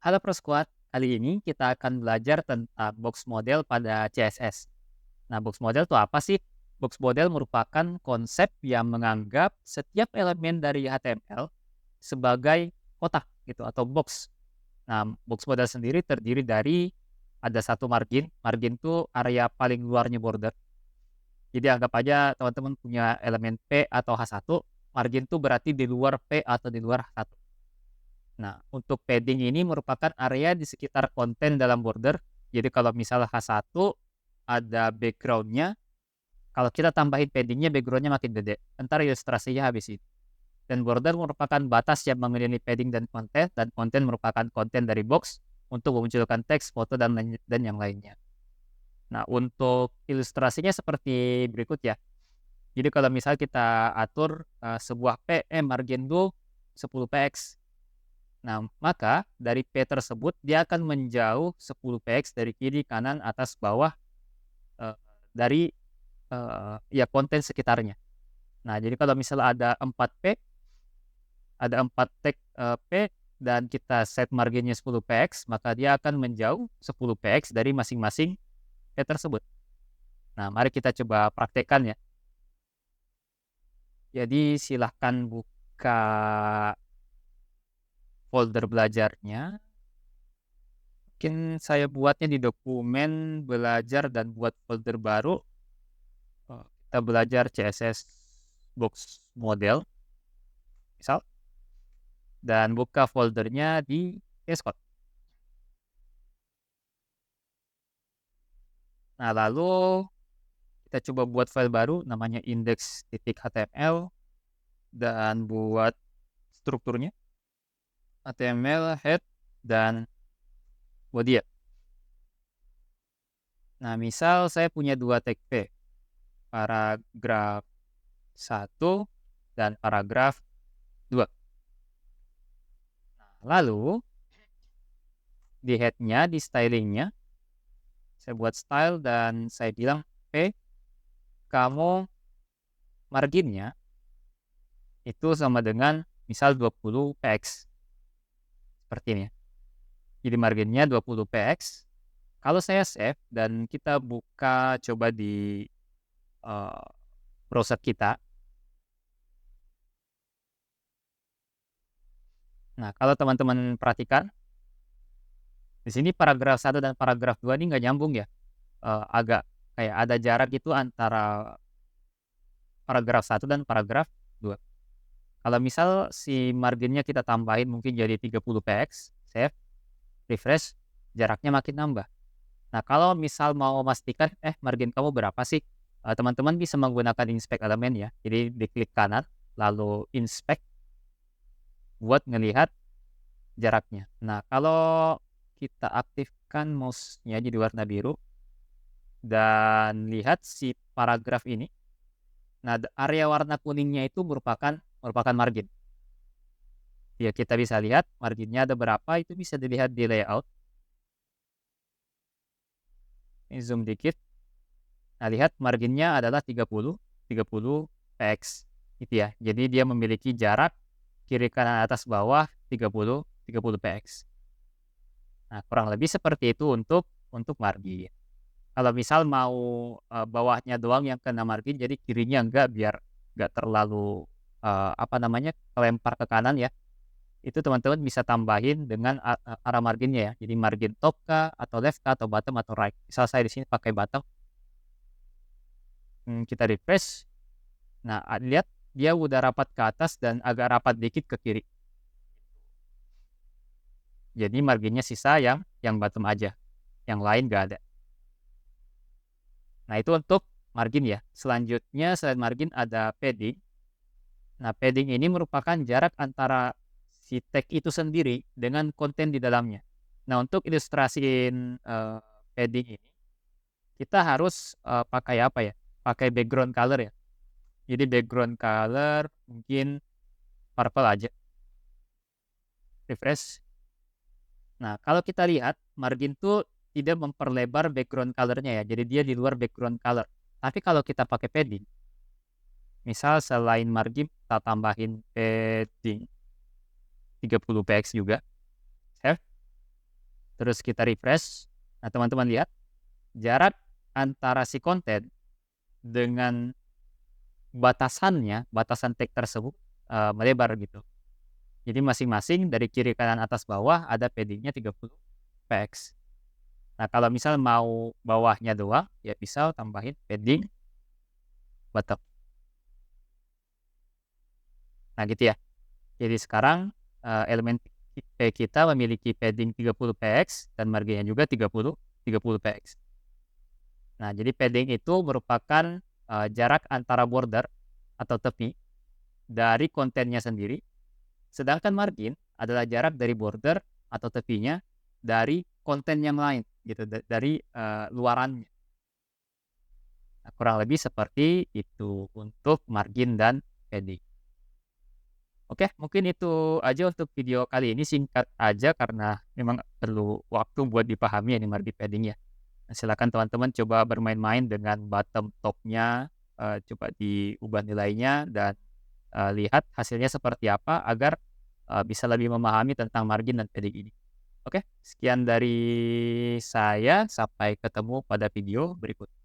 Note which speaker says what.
Speaker 1: Halo Prosquad, kali ini kita akan belajar tentang box model pada CSS. Nah, box model itu apa sih? Box model merupakan konsep yang menganggap setiap elemen dari HTML sebagai kotak gitu atau box. Nah, box model sendiri terdiri dari ada satu margin. Margin itu area paling luarnya border. Jadi anggap aja teman-teman punya elemen P atau H1, margin itu berarti di luar P atau di luar H1. Nah, untuk padding ini merupakan area di sekitar konten dalam border. Jadi kalau misalnya H1 ada background-nya, kalau kita tambahin padding-nya, background-nya makin gede. Entar ilustrasinya habis itu. Dan border merupakan batas yang mengelilingi padding dan konten merupakan konten dari box untuk memunculkan teks, foto, dan yang lainnya. Nah, untuk ilustrasinya seperti berikut ya. Jadi kalau misal kita atur sebuah margin 10 px. Nah, maka dari P tersebut dia akan menjauh 10 px dari kiri, kanan, atas, bawah, eee, dari, ya konten sekitarnya. Nah, jadi kalau misalnya ada 4 tag, P dan kita set marginnya 10 px, maka dia akan menjauh 10 px dari masing-masing P tersebut. Nah, mari kita coba praktekkan ya. Jadi silahkan buka folder belajarnya. Mungkin saya buatnya di dokumen belajar dan buat folder baru, kita belajar CSS box model misal, dan buka foldernya di VS Code. Nah, lalu kita coba buat file baru namanya index.html dan buat strukturnya HTML head dan body ya. Nah, misal saya punya 2 tag P, paragraf 1 dan paragraf 2. Lalu di head-nya, di stylingnya, saya buat style dan saya bilang, "P, kamu marginnya itu sama dengan misal 20 px." Seperti ini ya. Jadi marginnya 20 px. Kalau saya save dan kita buka coba di, eee, browser kita. Nah, kalau teman-teman perhatikan, di sini paragraf 1 dan paragraf 2 ini nggak nyambung ya, agak kayak ada jarak itu antara paragraf 1 dan paragraf 2. Kalau misal si marginnya kita tambahin mungkin jadi 30 px, save, refresh, jaraknya makin nambah. Nah, kalau misal mau memastikan, margin kamu berapa sih? Teman-teman bisa menggunakan inspect elemen ya. Jadi diklik kanan, lalu inspect buat ngelihat jaraknya. Nah, kalau kita aktifkan mouse-nya jadi warna biru dan lihat si paragraf ini. Nah, area warna kuningnya itu merupakan margin. Ya, kita bisa lihat marginnya ada berapa, itu bisa dilihat di layout. Ini zoom dikit. Nah, lihat marginnya adalah 30 px gitu ya. Jadi dia memiliki jarak kiri kanan atas bawah 30 px. Nah, kurang lebih seperti itu untuk margin. Kalau misal mau bawahnya doang yang kena margin, jadi kirinya enggak, biar enggak terlalu apa namanya, kelempar ke kanan ya. Itu teman-teman bisa tambahin dengan arah marginnya ya. Jadi margin top kah, atau left kah, atau bottom atau right. Misal saya di sini pakai bottom, kita refresh. Nah, lihat dia udah rapat ke atas dan agak rapat dikit ke kiri. Jadi marginnya sisa yang bottom aja, yang lain nggak ada. Nah, itu untuk margin ya. Selanjutnya selain margin ada padding. Nah, padding ini merupakan jarak antara si tag itu sendiri dengan konten di dalamnya. Nah, untuk ilustrasiin padding ini, kita harus pakai apa ya? Pakai background color ya. Jadi background color mungkin purple aja. Refresh. Nah, kalau kita lihat margin tuh tidak memperlebar background color-nya ya. Jadi dia di luar background color. Tapi kalau kita pakai padding, misal selain margin kita tambahin padding 30 px juga. Save. terus kita refresh. Nah, teman-teman lihat jarak antara si konten dengan batasan tag tersebut, melebar gitu. Jadi masing-masing dari kiri, kanan, atas, bawah ada padding-nya 30 px. Nah, kalau misal mau bawahnya doang, ya bisa tambahin padding bottom. Nah, gitu ya. Jadi sekarang, elemen kita memiliki padding 30 px dan marginnya juga 30 px. Nah, jadi padding itu merupakan, jarak antara border atau tepi dari kontennya sendiri, sedangkan margin adalah jarak dari border atau tepinya dari konten yang lain gitu, dari, luarannya. Nah, kurang lebih seperti itu untuk margin dan padding. Oke, mungkin itu aja untuk video kali ini, singkat aja karena memang perlu waktu buat dipahami ini margin padding ya. Nah, silakan teman-teman coba bermain-main dengan bottom top-nya, coba diubah nilainya dan, lihat hasilnya seperti apa agar, bisa lebih memahami tentang margin dan padding ini. Oke, sekian dari saya, sampai ketemu pada video berikutnya.